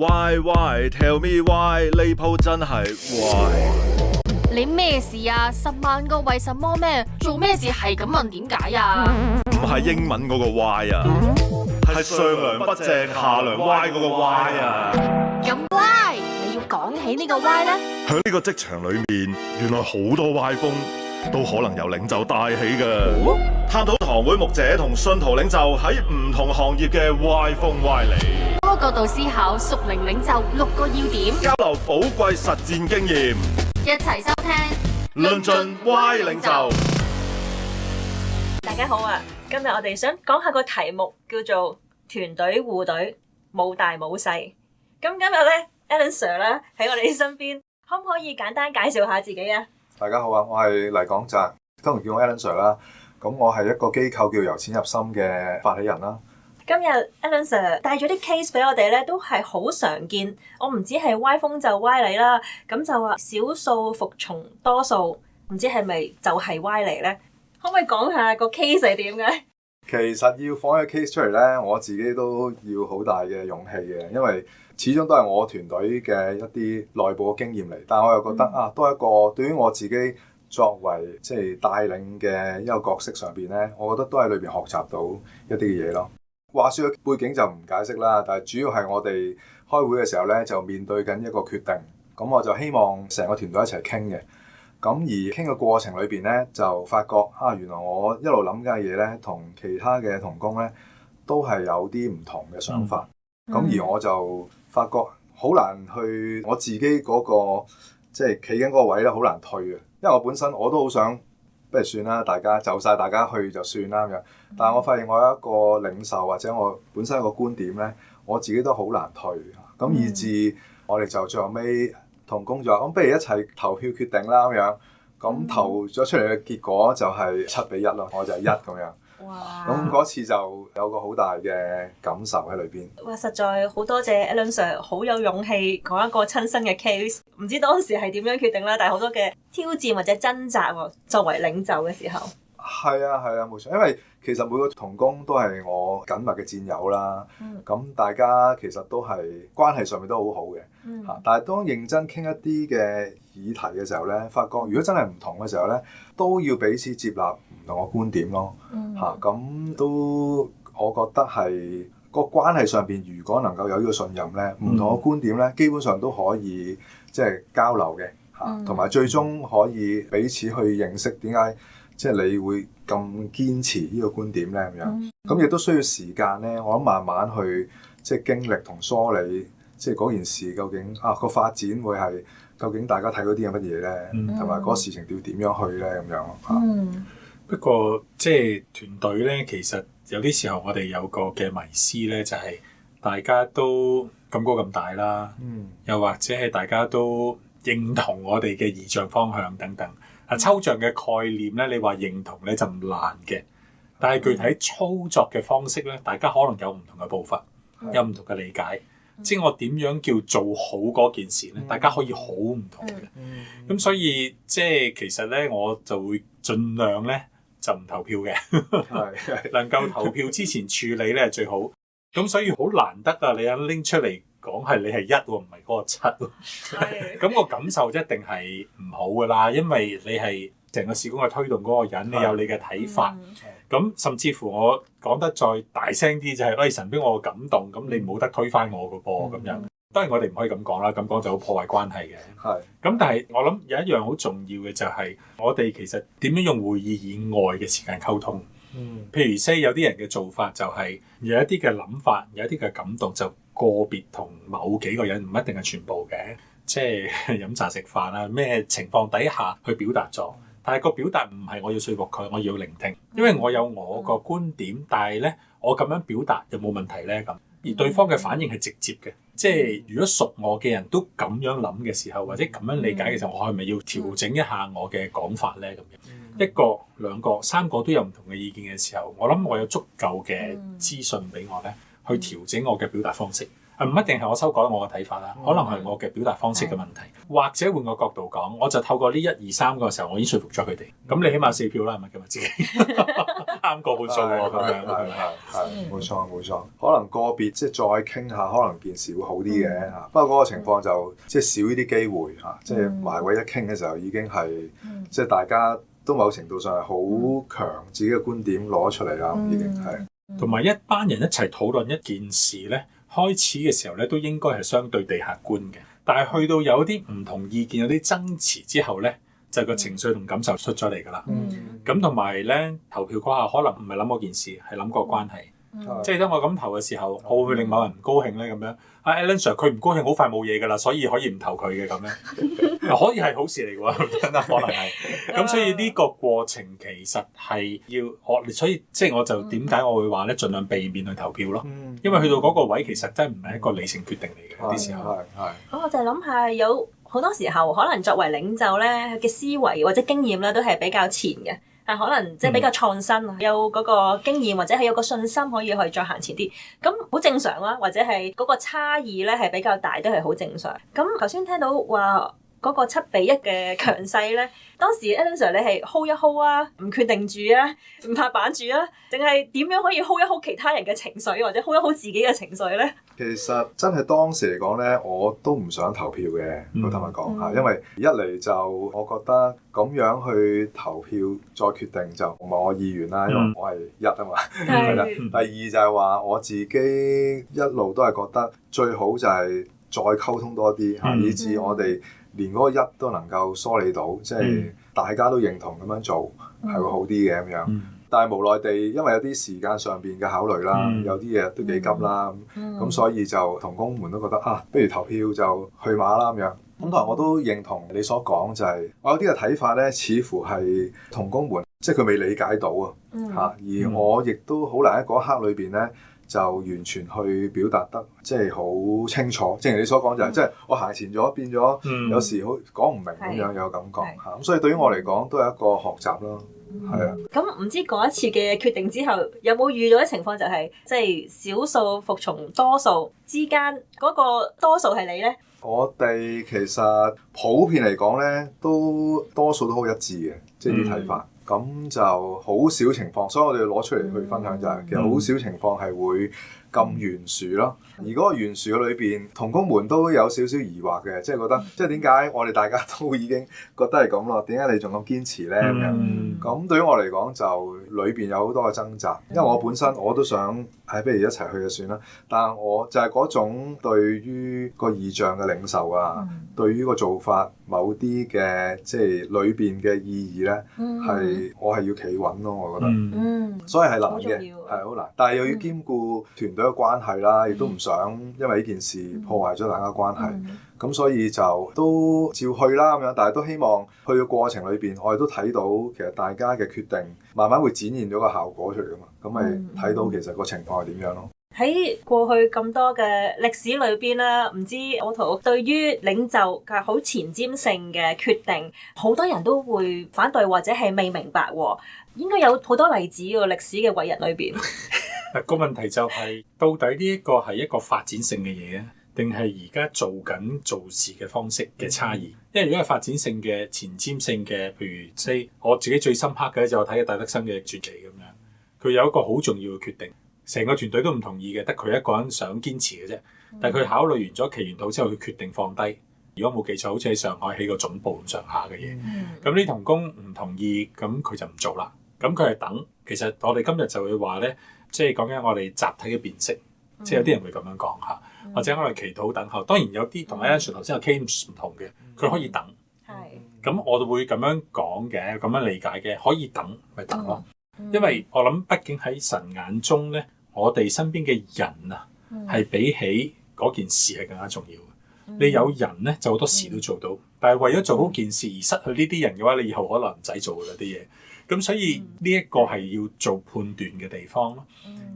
Why why tell me why 呢鋪真係 why？ 你咩事啊？10萬個為什麼咩？做咩事係咁問點解啊？唔係英文嗰個 why 啊，係上梁不正下梁歪嗰個 why 啊。咁 why 你要講起呢個 why 呢？喺呢個職場裏面，原來好多歪風都可能由領袖帶起㗎。探討堂會牧者同信徒領袖喺唔同行業嘅歪風歪理，多角度思考屬靈領袖6個要點，交流寶貴實戰經驗，一齊收聽論盡歪領袖。大家好啊！今日我哋想講下個題目叫做團隊護隊，冇大冇細。咁今日咧 Alan Sir 咧喺我哋身邊，可唔可以簡單介紹下自己啊？大家好啊，我係黎廣澤，通常叫我 Alan Sir 啦。咁我係一個機構叫由淺入深嘅發起人啦。今日 Alan Sir 帶咗啲 case 俾我哋咧，都係好常見。我唔知係歪風就歪理啦，咁就話少數服從多數，唔知係咪就係歪理咧？可唔可以講下個 case 係點嘅？其實要放一個 case 出嚟咧，我自己都要好大嘅勇氣嘅，因為始終都係我團隊嘅一啲內部嘅經驗嚟。但係我又覺得都係一個對於我自己作為即係帶領嘅一個角色上邊咧，我覺得都喺裏邊學習到一啲嘅嘢咯。話說嘅背景就唔解釋啦，但係主要係我哋開會嘅時候咧，就面對緊一個決定，咁我就希望成個團隊一齊傾嘅。咁而傾嘅過程裏邊咧，就發覺原來我一路諗緊嘅嘢咧，同其他嘅同工咧都係有啲唔同嘅想法。咁而我就發覺好難去我自己嗰個即係企緊嗰個位咧，好難退嘅。因為我本身我都好想，不如算啦，大家就晒大家去就算啦咁樣。但係我發現我有一個領袖或者我本身一個觀點咧，我自己都好難退。咁以至我哋就最後尾同工作，咁不如一齊投票決定啦咁樣。咁投咗出嚟嘅結果就係7-1咯，我就係1咁樣。哇！咁嗰次就有個好大嘅感受喺裏邊。哇！實在好多謝 Alan Sir， 好有勇氣講一個親身嘅 case。唔知當時係點樣決定啦，但係好多嘅挑戰或者掙扎喎。作為領袖嘅時候，係啊冇錯，因為其實每個同工都係我緊密嘅戰友啦。咁大家其實都係關係上面都好好嘅。但係當認真傾一啲嘅議題嘅時候咧，發覺如果真係唔同嘅時候咧，都要彼此接納唔同嘅觀點咯。咁都我覺得係個關係上邊，如果能夠有呢個信任咧，唔同嘅觀點咧，基本上都可以即係交流嘅嚇，同埋最終可以彼此去認識點解即係你會咁堅持呢個觀點咧咁樣。咁亦都需要時間咧，我諗慢慢去即係經歷同梳理，即係嗰件事究竟個發展會係究竟大家睇到啲係乜嘢咧，同埋嗰個事情要點樣去咧咁樣咯。不過即係團隊咧，其實有啲時候我哋有個嘅迷思咧，就係大家都咁高咁大啦，又或者係大家都認同我哋嘅意象方向等等。抽象嘅概念咧，你話認同咧就唔難嘅，但係具體操作嘅方式咧，大家可能有唔同嘅步伐，有唔同嘅理解。即係我點樣叫做好嗰件事咧，大家可以好唔同嘅。咁所以即係其實咧，我就會盡量咧就唔投票嘅，能夠投票之前處理咧最好。咁所以好難得啊！你拎出嚟講係你係1喎，唔係嗰個7喎。咁個感受一定係唔好噶啦，因為你係成個事工嘅推動嗰個人，你有你嘅睇法。咁甚至乎我講得再大聲啲就係，神俾我感動，咁你冇得推翻我個噃咁樣。當然我哋唔可以咁講啦，咁講就好破壞關係嘅。咁但係我諗有一樣好重要嘅就係，我哋其實點樣用會議以外嘅時間溝通。譬如有啲人嘅做法就係有一啲嘅諗法，有一啲嘅感動就個別同某幾個人，唔一定係全部嘅，即係飲茶食飯啊，咩情況底下去表達咗。但係個表達唔係我要說服佢，我要聆聽，因為我有我個觀點，但係咧我咁樣表達有冇問題咧咁？而對方嘅反應係直接嘅，即係如果熟我嘅人都咁樣諗嘅時候，或者咁樣理解嘅時候，我係咪要調整一下我嘅講法咧咁樣？1個、2個、3個都有唔同嘅意見嘅時候，我諗我有足夠嘅資訊俾我咧，去調整我嘅表達方式。唔一定係我修改我嘅睇法啦，可能係我嘅表達方式嘅問題，或者換個角度講，我就透過呢1、2、3個時候，我已經說服咗佢哋。咁你起碼4票啦，係咪咁啊？自己啱個半數喎，咁樣係冇錯。可能個別即係再傾下，可能件事會好啲嘅嚇。不過嗰個情況就即係少呢啲機會嚇，即係埋位一傾嘅時候已經係即係大家都某程度上係好強自己嘅觀點攞出嚟啦，已經係。同埋一班人一齊討論一件事咧，開始嘅時候咧都應該係相對地客觀嘅，但係去到有啲唔同意見、有啲爭持之後咧，就個情緒同感受出咗嚟㗎啦。咁同埋咧投票嗰下，可能唔係諗嗰件事，係諗個關係。即係當我咁投嘅時候，我會唔會令某人唔高興咧？咁樣Alan Sir 佢唔高興，好快冇嘢㗎啦，所以可以唔投佢嘅咁樣，可以係好事嚟㗎喎，真係可能係。咁所以呢個過程其實係要所以即係我就點解我會話咧，盡量避免去投票咯。因為去到嗰個位，其實真係唔係一個理性決定嚟嘅，有啲時候。我就係諗下有好多時候，可能作為領袖咧嘅思維或者經驗咧，都係比較前嘅。但可能即係比較創新，有嗰個經驗或者係有個信心可以去再行前啲，咁好正常啦。或者係嗰個差異咧係比較大，都係好正常。咁頭先聽到話嗰個7-1嘅強勢咧，當時 Alan Sir 你係 hold 一 hold 啊，唔決定住啊，唔拍板住啊，定係點樣可以 hold 一 hold 其他人嘅情緒，或者 hold 一 hold 自己嘅情緒咧？其實真係當時嚟講咧，我都唔想投票嘅，老坦白講嚇，因為一嚟就我覺得咁樣去投票再決定就唔係我意願啦，因為我係1啊嘛，係啦。第二就係話我自己一路都係覺得最好就係再溝通多啲嚇，以至我哋連嗰個1都能夠梳理到，即係大家都認同咁樣做係會好啲嘅咁樣。但係無奈地，因為有啲時間上邊嘅考慮啦，有啲嘢都幾急啦，咁所以就同工們都覺得不如投票就去馬啦咁樣。咁同埋我都認同你所講，就係我有啲嘅睇法咧，似乎係同工們即係佢未理解到而我亦都好難喺嗰一刻裏邊咧，就完全去表達得即係好清楚。正如你所講就係，即係我行前咗變咗，有時好講唔明咁樣有感覺嚇。咁所以對於我嚟講，都係一個學習咯。係啊，咁唔知嗰一次嘅決定之後，有冇遇到啲情況就係，即係少數服從多數之間嗰個多數係你咧？我哋其實普遍嚟講咧，都多數都好一致嘅，即係啲睇法。咁就好少情況，所以我哋攞出嚟去分享就係，其實好少情況係會咁懸殊咯。而嗰個懸殊嘅裏邊，同工們都有少少疑惑嘅，即係覺得，即係點解我哋大家都已經覺得係咁咯？點解你仲咁堅持咧？咁樣咁對於我嚟講，就裏邊有好多嘅掙扎，因為我本身我都想，不如一齊去就算啦。但係我就係嗰種對於個意象嘅領受啊，對於個做法某啲嘅即係裏邊嘅意義咧，係我係要企穩咯，我覺得，所以係難嘅，係好難，但係又要兼顧團隊嘅關係啦，亦都唔想因為呢件事破壞咗大家關係，咁所以就都照去啦咁樣，但係都希望去嘅過程裏邊，我哋都睇到其實大家嘅決定慢慢會展現咗個效果出嚟㗎嘛，咁咪睇到其實個情況係點樣咯。喺過去咁多嘅歷史裏邊啦，唔知奧圖對於領袖嘅好前瞻性嘅決定，好多人都會反對或者係未明白喎。應該有好多例子喎，歷史嘅偉人裏邊。個問題就係，到底呢一個係一個發展性嘅嘢啊，定係而家做事嘅方式嘅差異？因為如果係發展性嘅、前瞻性嘅，譬如即係我自己最深刻嘅就我睇嘅戴德生嘅傳奇咁樣，佢有一個好重要嘅決定。成個團隊都唔同意嘅，得佢一個人想堅持嘅啫。但係佢考慮完咗祈完禱之後，佢決定放低。如果冇記錯，好似喺上海起個總部咁上下嘅嘢。咁啲同工唔同意，咁佢就唔做啦。咁佢係等。其實我哋今日就會話咧，即係講緊我哋集體嘅辨識，即係有啲人會咁樣講嚇，或者我哋祈禱等候。當然有啲同 Alan Sir 頭先個 case 唔同嘅，佢可以等。咁我哋會咁樣講嘅，咁樣理解嘅，可以等咪等咯。因為我諗，畢竟喺神眼中咧，我哋身邊嘅人啊，係比起嗰件事係更加重要嘅。你有人咧，就好多事都做到，但係為咗做好件事而失去呢啲人嘅話，你以後可能唔使做嗰啲嘢。咁所以呢一個係要做判斷嘅地方咯。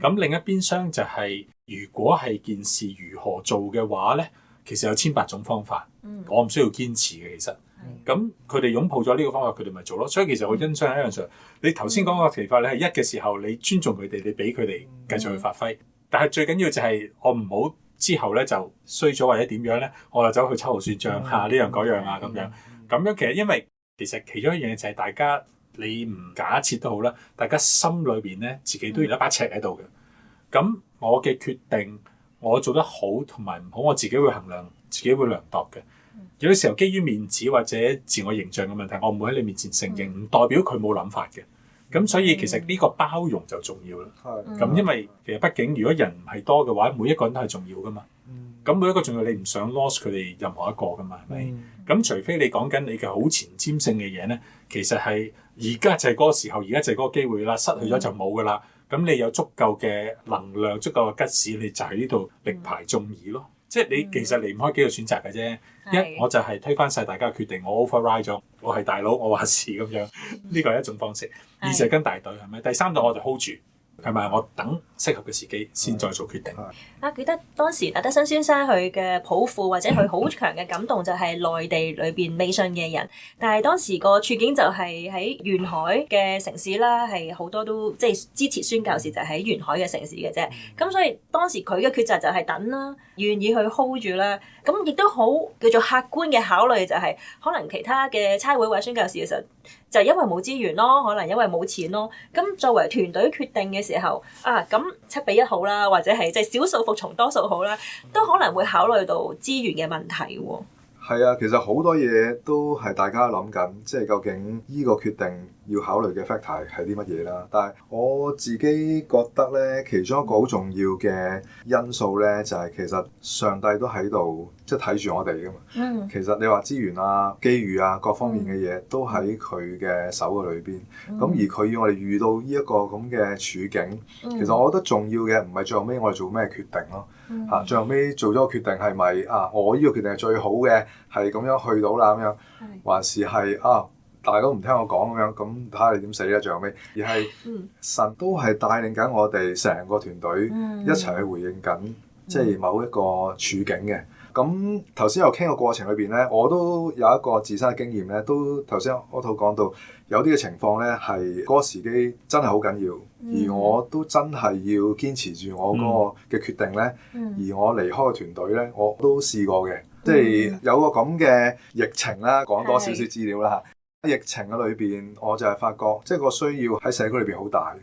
咁另一邊廂就係，如果係件事如何做嘅話咧，其實有千百種方法，我唔需要堅持嘅。其實，咁佢哋擁抱咗呢個方法，佢哋咪做咯。所以其實我欣賞一樣上，你頭先講個提法，你係1嘅時候，你尊重佢哋，你俾佢哋繼續去發揮。但係最緊要就係我唔好之後咧就衰咗或者點樣咧，我就走去秋後算賬呢樣嗰樣啊咁樣。咁樣其實其中一樣嘢就係大家你唔假設都好啦，大家心裏邊咧自己都有一把尺喺度嘅。咁我嘅決定，我做得好同埋唔好，我自己會衡量，自己會量度嘅。有啲時候基於面子或者自我形象嘅問題，我唔會喺你面前承認，唔代表佢冇諗法嘅。咁所以其實呢個包容就重要啦。咁因為其實畢竟如果人唔係多嘅話，每一個人都係重要噶嘛。咁每一個重要，你唔想 lost 佢哋任何一個噶嘛，係咪？咁除非你講緊你嘅好前瞻性嘅嘢咧，其實係而家就係嗰個時候，而家就係嗰個機會啦，失去咗就冇噶啦。咁你有足夠嘅能量、足夠嘅吉士，你就喺呢度力排眾議咯。即係你其實離唔開幾個選擇嘅啫。一我就係推翻晒大家嘅決定，我 override 咗，我係大佬，我話事咁樣，呢個係一種方式。二就係跟大隊係咪？第三就我就 hold 住。係咪？我等適合嘅時機先再做決定。記得當時德生先生佢嘅抱負或者佢好強嘅感動就係內地裏邊未信嘅人，但係當時個處境就係喺沿海嘅城市啦，係好多都即係支持宣教士就喺沿海嘅城市嘅啫。咁所以當時佢嘅抉擇就係等啦，願意去 hold 住啦。咁亦都好叫做客觀嘅考慮就係可能其他嘅差會或者宣教士嘅時候。就因為冇資源咯，可能因為冇錢咯。咁作為團隊決定嘅時候，咁7-1好啦，或者係即係少數服從多數好啦，都可能會考慮到資源嘅問題喎。係啊，其實好多嘢都係大家諗緊，即係究竟呢個決定要考慮嘅 factor 係啲乜嘢啦。但係我自己覺得咧，其中一個好重要嘅因素咧，就係其實上帝都喺度，即係睇住我哋噶嘛。其實你話資源啊、機遇啊各方面嘅嘢都喺佢嘅手嘅裏邊。咁而佢要我哋遇到呢一個咁嘅處境，其實我覺得重要嘅唔係最後尾我哋做咩決定咯。最後尾做咗個決定係咪我呢個決定係最好嘅，係咁樣去到啦咁樣，還是係大家都唔聽我講咁樣，咁睇下你點死啦最後尾。而係神都係帶領緊我哋成個團隊一齊去回應緊，即係某一個處境嘅。咁頭先有傾嘅過程裏邊咧，我都有一個自身嘅經驗咧，都頭先我都講到有啲嘅情況咧係嗰個時機真係好緊要，而我都真係要堅持住我嗰個嘅決定咧，而我離開個團隊咧，我都試過嘅，即係有個咁嘅疫情啦，講多少少資料啦嚇。疫情嘅裏邊，我就係發覺即係個需要喺社區裏邊好大。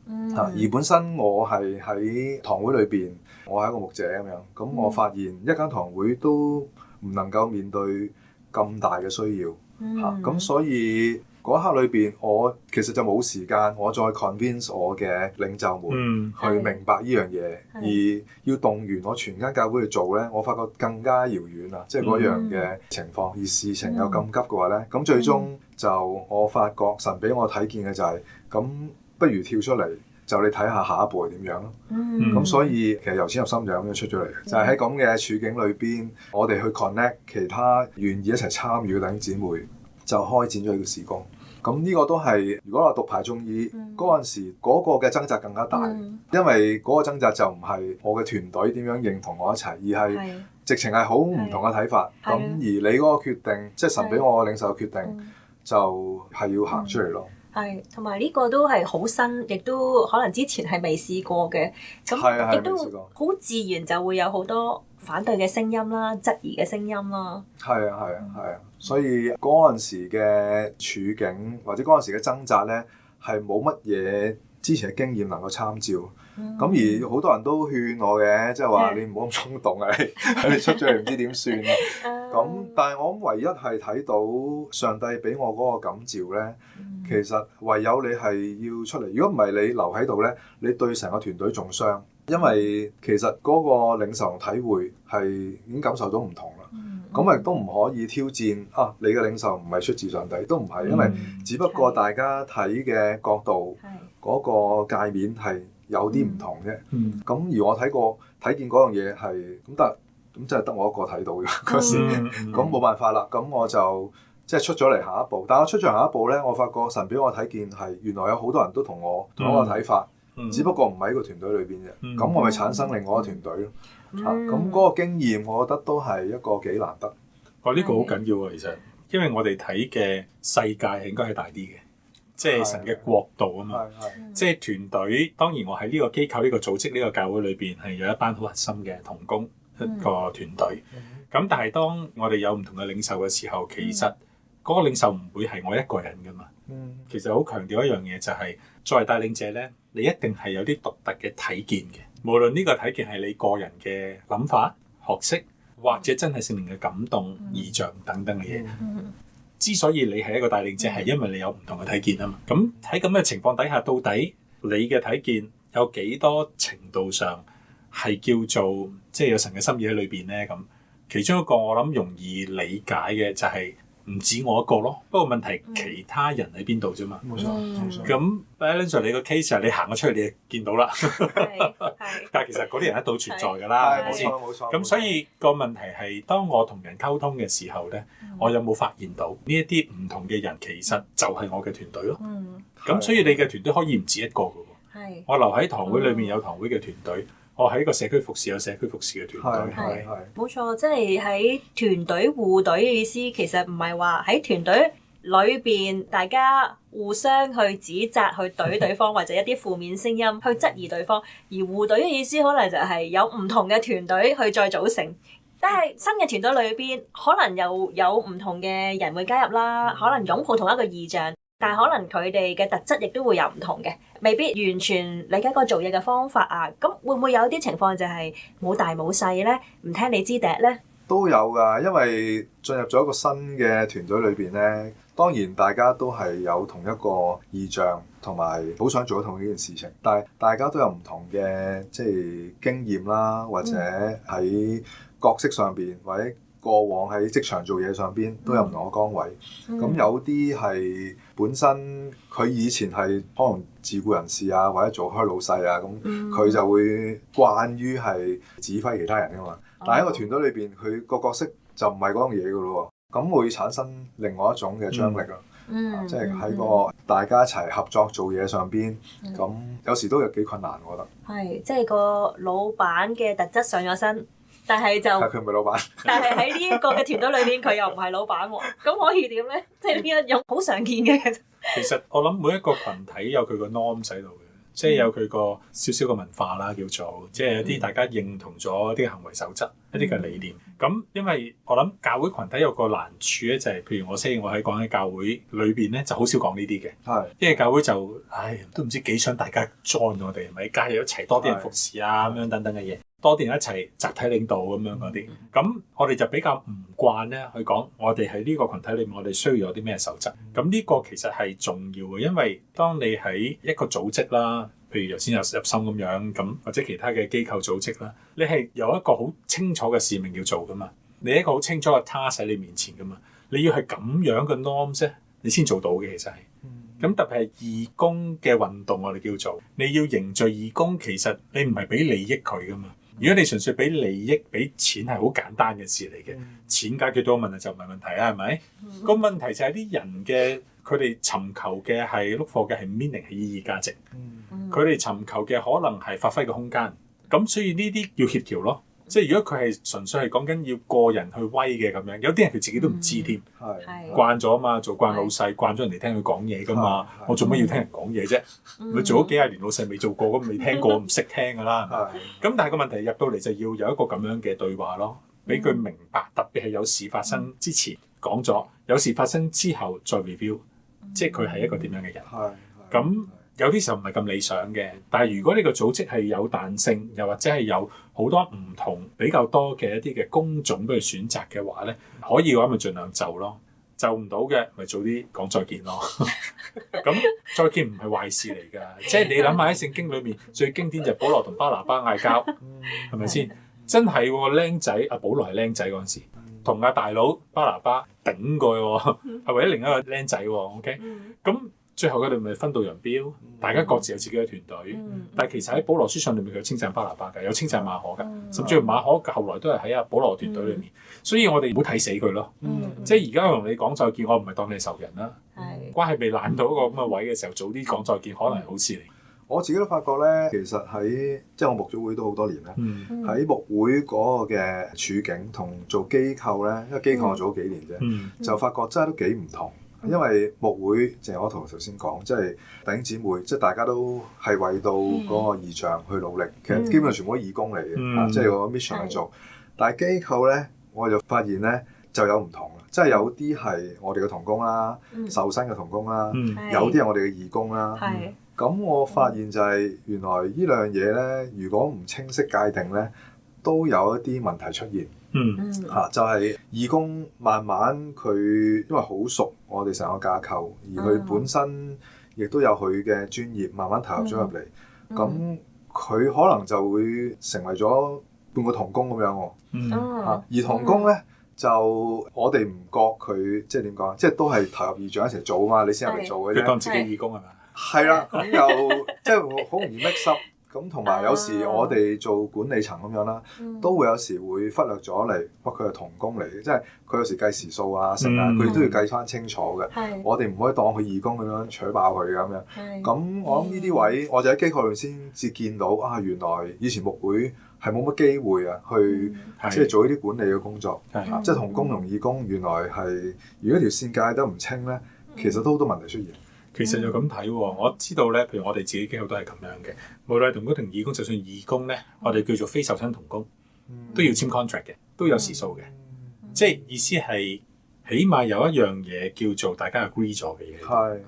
而本身我係喺堂會裏邊，我係一個牧者咁樣，咁我發現一間堂會都唔能夠面對咁大嘅需要咁所以嗰一刻裏邊，我其實就冇時間，我再 convince 我嘅領袖們去明白呢樣嘢，而要動員我全間教會去做咧，我發覺更加遙遠啦，即係嗰樣嘅情況。而事情又咁急嘅話咧，咁最終就我發覺神俾我睇見嘅就係咁。不如跳出嚟，就你睇下下一步係點樣咯。咁所以其實由淺入深就咁樣出咗嚟，就係喺咁嘅處境裏邊，我哋去 connect 其他願意一齊參與嘅弟兄姊妹，就開展咗呢個事工。咁呢個都係如果話獨排眾議嗰陣時，嗰個嘅掙扎更加大，因為嗰個掙扎就唔係我嘅團隊點樣認同我一齊，而係直情係好唔同嘅睇法。咁而你嗰個決定，即係神俾我領袖嘅決定，就係要行出嚟咯。係，同埋呢個都係好新，亦都可能之前係未試過嘅，咁亦都好自然就會有好多反對嘅聲音啦、質疑嘅聲音啦。係啊，所以嗰陣時嘅處境或者嗰陣時嘅掙扎咧，係冇乜嘢之前嘅經驗能夠參照。咁而好多人都勸我嘅，即係話你唔好咁衝動啊！你出咗嚟唔知點算啊！咁但係我唯一係睇到上帝俾我嗰個感召咧，其實唯有你係要出嚟。如果唔係你留喺度咧，你對成個團隊仲傷，因為其實嗰個領受同體會係已經感受到唔同啦。咁亦都唔可以挑戰你嘅領受唔係出自上帝，都唔係，因為只不過大家睇嘅角度嗰個界面係有啲唔同啫。咁而我睇見嗰樣嘢係咁真係得我一個睇到嘅嗰時，咁冇辦法啦。咁我就即係出咗嚟下一步。但我出咗下一步咧，我發覺神俾我睇見係原來有好多人都同我同一個睇法，只不過唔喺個團隊裏邊啫。咁我咪產生另外一個團隊咯。咁嗰個經驗，我覺得都係一個幾難得。呢個好緊要啊！其實，因為我哋睇嘅世界係應該係大啲嘅，即係神嘅國度啊嘛。即係團隊，當然我喺呢個機構、呢個組織、呢個教會裏邊係有一班好核心嘅同工，一個團隊。咁但係當我哋有唔同嘅領袖嘅時候，其實嗰個領袖唔會係我一個人噶嘛。其實好強調一樣嘢就係，作為帶領者咧，你一定係有啲獨特嘅體見嘅。無論呢個體見係你個人嘅諗法、學識，或者真係聖靈嘅感動、異象等等嘅嘢。之所以你係一個帶領者，係因為你有唔同嘅體見啊嘛。咁喺咁嘅情況底下，到底你嘅體見有幾多程度上係叫做即係有神嘅心意喺裏邊咧？咁其中一個我諗容易理解嘅就係唔止我一個咯。不過問題其他人喺邊度啫嘛？冇錯，冇錯。咁 Alan 你個 case 係你行咗出去，你就見到啦。係但係其實嗰啲人一度存在㗎啦，係咪先？冇錯。咁所以個問題係，當我同人溝通嘅時候咧，我有冇發現到呢一啲唔同嘅人其實就係我嘅團隊咯？咁所以你嘅團隊可以唔止一個㗎喎。係。我留喺堂會裏面有堂會嘅團隊，我喺個社區服侍有社區服侍嘅團隊，係咪？冇錯，即係喺團隊互隊嘅意思，其實唔係話喺團隊裏邊大家互相去指責、去懟對方，或者一啲負面聲音去質疑對方。而互隊嘅意思可能就係有唔同嘅團隊去再組成。但係新嘅團隊裏邊，可能又有唔同嘅人會加入啦，可能擁抱同一個異象。但係可能佢哋嘅特質亦都會有唔同嘅，未必完全理解個做嘢嘅方法啊。咁會唔會有啲情況就係冇大冇細咧？唔聽你支笛咧？都有㗎，因為進入咗一個新嘅團隊裏邊咧，當然大家都係有同一個意象，同埋好想做同一件事情，但係大家都有唔同嘅即係經驗啦，或者喺角色上邊，或者過往喺職場做嘢上邊都有唔同嘅崗位。咁有啲係本身佢以前係可能自僱人士啊，或者做開老細啊，咁佢就會慣於係指揮其他人㗎嘛。但係喺個團隊裏邊，佢個角色就唔係嗰樣嘢㗎咯喎，咁會產生另外一種嘅張力啊。即係喺個大家一齊合作做嘢上邊，咁有時都有幾困難，我覺得。係，即係個老闆嘅特質上咗身。但係佢唔係老闆，但係喺呢一個嘅團隊裏邊，佢又唔係老闆喎，咁可以點咧？即係呢一種好常見嘅。其實我諗每一個群體有佢個 norm 喺度嘅，即係有佢個少少嘅文化啦，叫做即係有啲大家認同咗一啲行為守則、一啲嘅理念。咁因為我諗教會群體有個難處咧，就係譬如我喺講喺教會裏邊咧，就好少講呢啲嘅。係，因為教會就都唔知幾想大家 join 我哋，係咪加入一齊多啲人服侍啊咁樣等等嘅嘢。多啲人一齊集體領導咁樣嗰啲，咁我哋就比較唔慣咧去講，我哋喺呢個群體裏面，我哋需要有啲咩守則。咁呢個其實係重要嘅，因為當你喺一個組織啦，譬如頭先有入心咁樣，咁或者其他嘅機構組織啦，你係有一個好清楚嘅使命要做噶嘛，你一個好清楚嘅 task 喺你面前噶嘛，你要係咁樣嘅 norm 啫，你先做到嘅其實係。咁特別係義工嘅運動，我哋叫做你要凝聚義工，其實你唔係俾利益佢噶嘛。如果你純粹俾利益、俾錢係好簡單嘅事嚟嘅，錢解決到個問題就唔係問題啦，係咪？個問題就係啲人嘅佢哋尋求嘅係 look for嘅係 meaning 係意義價值，佢哋尋求嘅可能係發揮嘅空間，咁所以呢啲要協調咯。即係如果佢係純粹係講緊要個人去威嘅咁樣，有啲人佢自己都唔知添，慣咗啊嘛，做慣老細，慣咗人哋聽佢講嘢噶嘛，我做乜要聽人講嘢啫？佢做咗幾廿年老細未做過，咁未聽過，唔識聽噶啦。咁但係個問題入到嚟就要有一個咁樣嘅對話咯，俾佢明白，特別係有事發生之前講咗，有事發生之後再 review，即係佢係一個點樣嘅人。咁有啲時候唔係咁理想嘅，但係如果呢個組織係有彈性，又或者係有好多唔同比較多嘅一啲嘅工種俾佢選擇嘅話咧，可以嘅話咪盡量就咯，就唔到嘅咪早啲講再見咯。咁再見唔係壞事嚟㗎，即係你諗下喺聖經裏面最經典就係保羅同巴拿巴嗌交，係咪先？真係喎，僆仔阿保羅係僆仔嗰陣時，同阿大佬巴拿巴頂過喎，係為咗另一個僆仔喎。OK，咁。最後佢哋咪分道揚鑣，大家各自有自己嘅團隊。但係其實喺保羅書信裏面，佢有稱讚巴拿巴嘅，有稱讚馬可嘅，甚至乎馬可後來都係喺阿保羅團隊裏面。所以我哋唔好睇死佢咯。即係而家同你講再見，我唔係當你係仇人啦。關係未爛到一個咁嘅位嘅時候，早啲講再見，可能係好事嚟。我自己都發覺咧，其實喺即係我牧咗會都好多年啦。喺牧會嗰個嘅處境同做機構咧，因為機構我做咗幾年啫，就發覺真係都幾唔同。因為牧會，正如我頭先講，即係弟兄姊妹，即係大家都係為到嗰個異象去努力。其實基本上全部都義工嚟嘅，即係個 mission 去做。但係機構咧，我就發現咧就有唔同啦，即係有啲係我哋嘅同工啦，受薪嘅同工啦，有啲係我哋嘅義工啦。咁我發現就係原來呢兩樣嘢咧，如果唔清晰界定咧，都有一啲問題出現。就係義工慢慢佢因為好熟我哋成個架構，而佢本身亦都有佢嘅專業，慢慢投入咗入嚟。咁佢可能就會成為咗半個同工咁樣喎。而同工咧就我哋唔覺佢即係點講，即係都係投入義象一齊做啊嘛，你先入嚟做嘅啫。佢當自己義工係咪？係啦，咁又即係好容易 mix up。咁同埋有時我哋做管理層咁樣啦，都會有時會忽略咗嚟，佢係同工嚟嘅，即係佢有時計時數啊、成啊，佢都要計翻清楚嘅。我哋唔可以當佢義工咁樣取爆佢咁樣。咁我諗呢啲位，我就喺機構裏先至見到啊，原來以前牧會係冇乜機會啊，去即係做呢啲管理嘅工作。即係同工同義工原來係，如果條線界得唔清咧，其實都好多問題出現。其實就咁睇喎，我知道咧，譬如我哋自己機構都係咁樣嘅。無論同工同義工，就算義工咧，我哋叫做非受薪同工，都要簽 contract 嘅，都有時數嘅。即係意思係，起碼有一樣嘢叫做大家 agree 咗嘅嘢。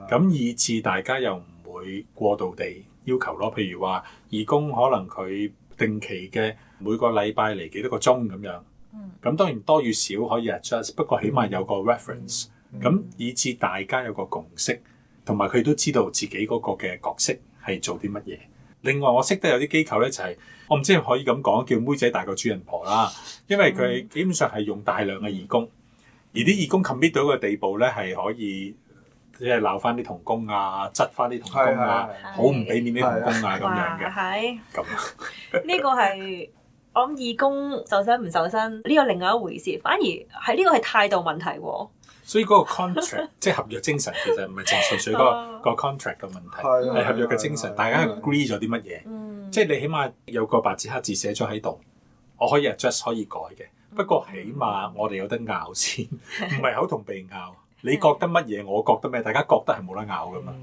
咁以致大家又唔會過度地要求咯。譬如話，義工可能佢定期嘅每個禮拜嚟幾多個鐘咁樣。咁當然多與少可以 adjust， 不過起碼有個 reference。咁以致大家有個共識。同埋佢都知道自己嗰個嘅角色係做啲乜嘢。另外我識得有啲機構咧，就係我唔知可以咁講，叫妹仔大過主人婆啦。因為佢基本上係用大量嘅義工，而啲義工 commit 到個地步咧，係可以即係鬧翻啲同工啊，質翻啲同工啊，好唔俾面啲同工啊咁樣嘅。咁呢個係我諗義工受薪唔受薪呢個另外一回事，反而係呢個係態度問題喎。所以嗰個 contract 即係合約精神，其實唔係淨係純粹嗰個 contract 嘅問題，係合約嘅精神。大家 agree 咗啲乜嘢？即係你起碼有個白紙黑字寫咗喺度，我可以 adjust 可以改嘅。不過起碼我哋有得拗先，唔係口同鼻拗。你覺得乜嘢？我覺得咩？大家覺得係冇得拗噶嘛。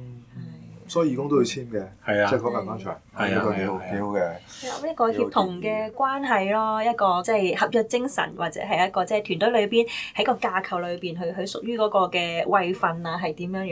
所以義工都要簽嘅，即係嗰份 contract，呢個幾好嘅。一個協同嘅關係咯，一個即係合約精神，或者係一個即係團隊裏邊喺個架構裏邊去屬於嗰個嘅位份啊，係點樣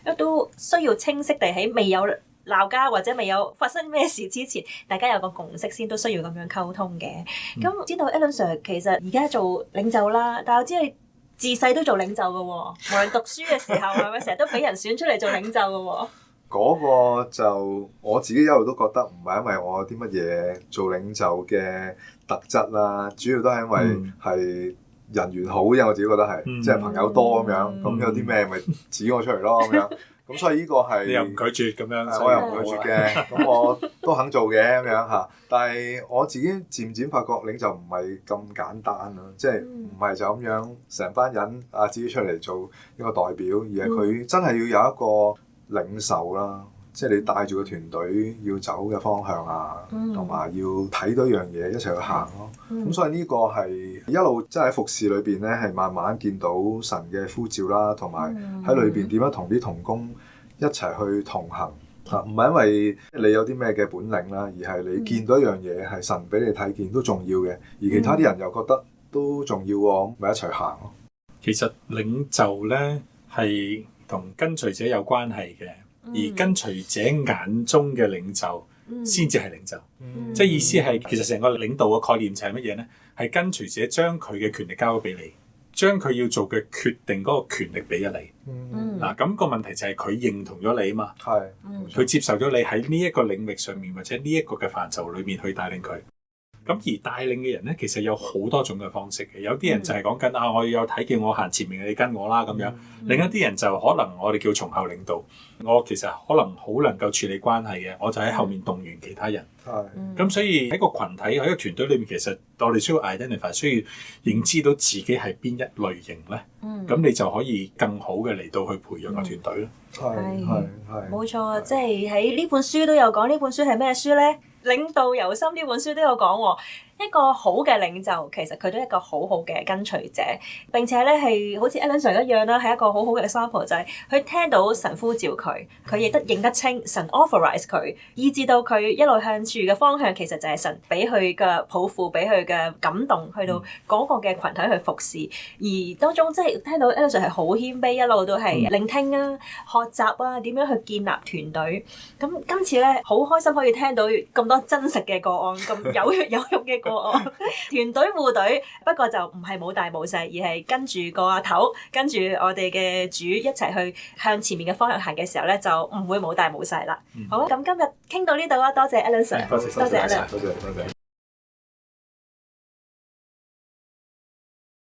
樣，都需要清晰地喺未有鬧交或者未有發生咩事之前，大家有個共識先，都需要咁樣溝通嘅。咁知道 Alan Sir 其實而家做領袖啦，但係我知佢自細都做領袖嘅喎，無論讀書嘅時候係咪成日都俾人選出嚟做領袖嘅喎？嗰個就我自己一路都覺得唔係因為我有啲乜嘢做領袖嘅特質啦，主要都係因為係人緣好啫，我自己覺得係，即係朋友多咁樣，咁有啲咩咪指我出嚟咯咁樣，咁所以呢個係你又唔拒絕咁樣，我又唔拒絕嘅，咁我都肯做嘅咁樣嚇。但係我自己漸漸發覺領袖唔係咁簡單咯，即係唔係就咁樣成班人自己出嚟做一個代表，而係佢真係要有一個領袖啦，即係你帶住個團隊要走嘅方向啊，同埋要睇到一樣嘢一齊去行咯。咁所以呢個係一路即係喺服侍裏邊咧，係慢慢見到神嘅呼召啦，同埋喺裏邊點樣同啲同工一齊去同行啊。唔係因為你有啲咩嘅本領啦，而係你見到一樣嘢係神俾你睇見都重要嘅，而其他啲人又覺得都重要喎，咁咪一齊行咯。其實領袖咧係同跟隨者有關係嘅，而跟隨者眼中嘅領袖先至係領袖。即係意思係，其實成個領導嘅概念就係乜嘢咧？係跟隨者將佢嘅權力交咗俾你，將佢要做嘅決定嗰個權力俾咗你。嗱，咁個問題就係佢認同咗你啊嘛，佢接受咗你喺呢一個領域上面或者呢一個嘅範疇裏面去帶領佢。咁而帶領嘅人咧，其實有好多種嘅方式嘅。有啲人就係講緊我有睇見我行前面嘅，你跟我啦咁樣。另一啲人就可能我哋叫從後領導，我其實可能好能夠處理關係嘅，我就喺後面動員其他人。咁所以喺個群體喺個團隊裏面，其實我哋需要 identify， 需要認知到自己係邊一類型咧。咁你就可以更好嘅嚟到去培養個團隊咯。係冇錯，即係喺呢本書都有講，呢本書係咩書咧？領導由心呢本書都有講喎，一個好嘅領袖，其實佢都係一個好好嘅跟隨者，並且咧係好似 Alan Sir 一樣啦，係一個好好嘅 example，就係佢聽到神呼召佢，佢亦都認得清神 authorize 佢，以至到佢一路向住嘅方向，其實就係神俾佢嘅抱負，俾佢嘅感動，去到嗰個嘅群體去服侍。而當中即係聽到 Alan Sir 係好謙卑，一路都係聆聽啊、學習啊，點樣去建立團隊。咁今次咧好開心可以聽到咁多真實嘅個案，咁有血有肉嘅個案，團隊護隊。不過就唔係冇大冇細，而係跟住個阿頭，跟住我哋嘅主一齊去向前面嘅方向行嘅時候咧，就唔會冇大冇細啦。好，咁今日傾到呢度啊，多謝 Alan Sir，多謝 Alan。多謝。